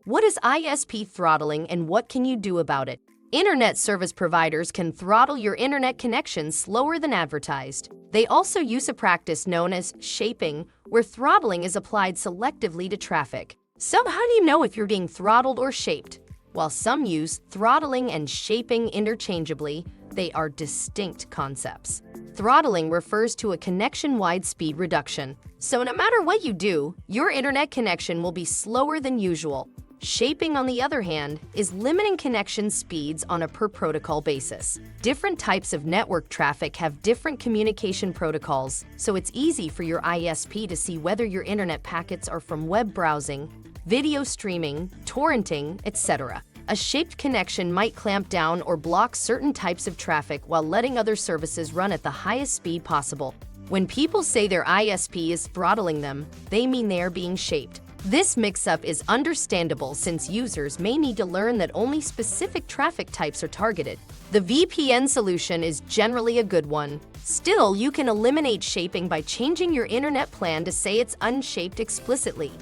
What is ISP throttling and what can you do about it? Internet service providers can throttle your internet connection slower than advertised. They also use a practice known as shaping, where throttling is applied selectively to traffic. So how do you know if you're being throttled or shaped? While some use throttling and shaping interchangeably, they are distinct concepts. Throttling refers to a connection-wide speed reduction. So no matter what you do, your internet connection will be slower than usual. Shaping, on the other hand, is limiting connection speeds on a per-protocol basis. Different types of network traffic have different communication protocols, so it's easy for your ISP to see whether your internet packets are from web browsing, video streaming, torrenting, etc. A shaped connection might clamp down or block certain types of traffic while letting other services run at the highest speed possible. When people say their ISP is throttling them, they mean they are being shaped. This mix-up is understandable since users may need to learn that only specific traffic types are targeted. The VPN solution is generally a good one. Still, you can eliminate shaping by changing your internet plan to say it's unshaped explicitly.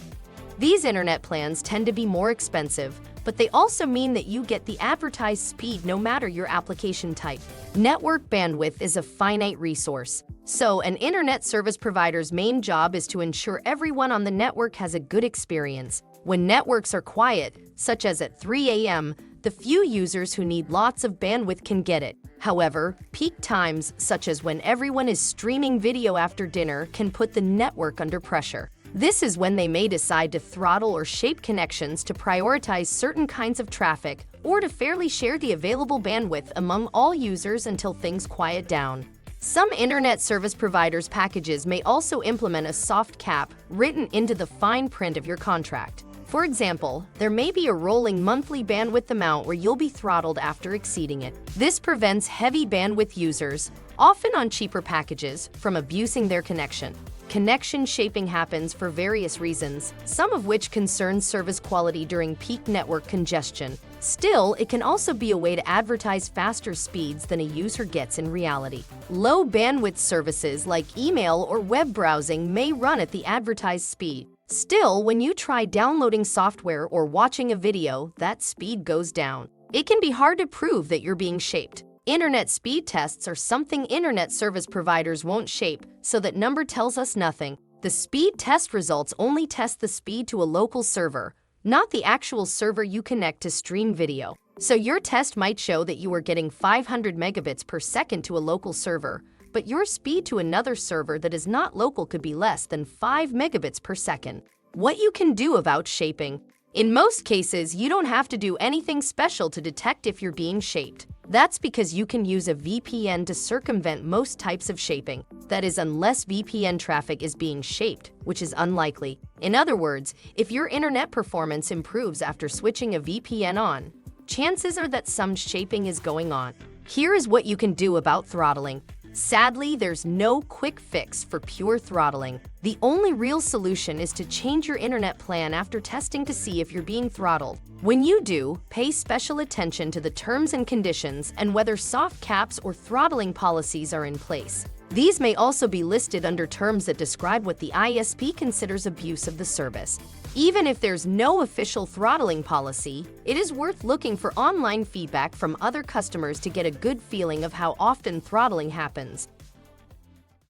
These internet plans tend to be more expensive, but they also mean that you get the advertised speed no matter your application type. Network bandwidth is a finite resource, so an internet service provider's main job is to ensure everyone on the network has a good experience. When networks are quiet, such as at 3 a.m., the few users who need lots of bandwidth can get it. However, peak times, such as when everyone is streaming video after dinner, can put the network under pressure. This is when they may decide to throttle or shape connections to prioritize certain kinds of traffic or to fairly share the available bandwidth among all users until things quiet down. Some internet service providers' packages may also implement a soft cap written into the fine print of your contract. For example, there may be a rolling monthly bandwidth amount where you'll be throttled after exceeding it. This prevents heavy bandwidth users, often on cheaper packages, from abusing their connection. Connection shaping happens for various reasons, some of which concern service quality during peak network congestion. Still, it can also be a way to advertise faster speeds than a user gets in reality. Low bandwidth services like email or web browsing may run at the advertised speed. Still, when you try downloading software or watching a video, that speed goes down. It can be hard to prove that you're being shaped. Internet speed tests are something internet service providers won't shape, so that number tells us nothing. The speed test results only test the speed to a local server, not the actual server you connect to stream video. So your test might show that you are getting 500 megabits per second to a local server, but your speed to another server that is not local could be less than 5 megabits per second. What you can do about shaping? In most cases, you don't have to do anything special to detect if you're being shaped. That's because you can use a VPN to circumvent most types of shaping. That is, unless VPN traffic is being shaped, which is unlikely. In other words, if your internet performance improves after switching a VPN on, chances are that some shaping is going on. Here is what you can do about throttling. Sadly, there's no quick fix for pure throttling. The only real solution is to change your internet plan after testing to see if you're being throttled. When you do, pay special attention to the terms and conditions and whether soft caps or throttling policies are in place. These may also be listed under terms that describe what the ISP considers abuse of the service. Even if there's no official throttling policy, it is worth looking for online feedback from other customers to get a good feeling of how often throttling happens.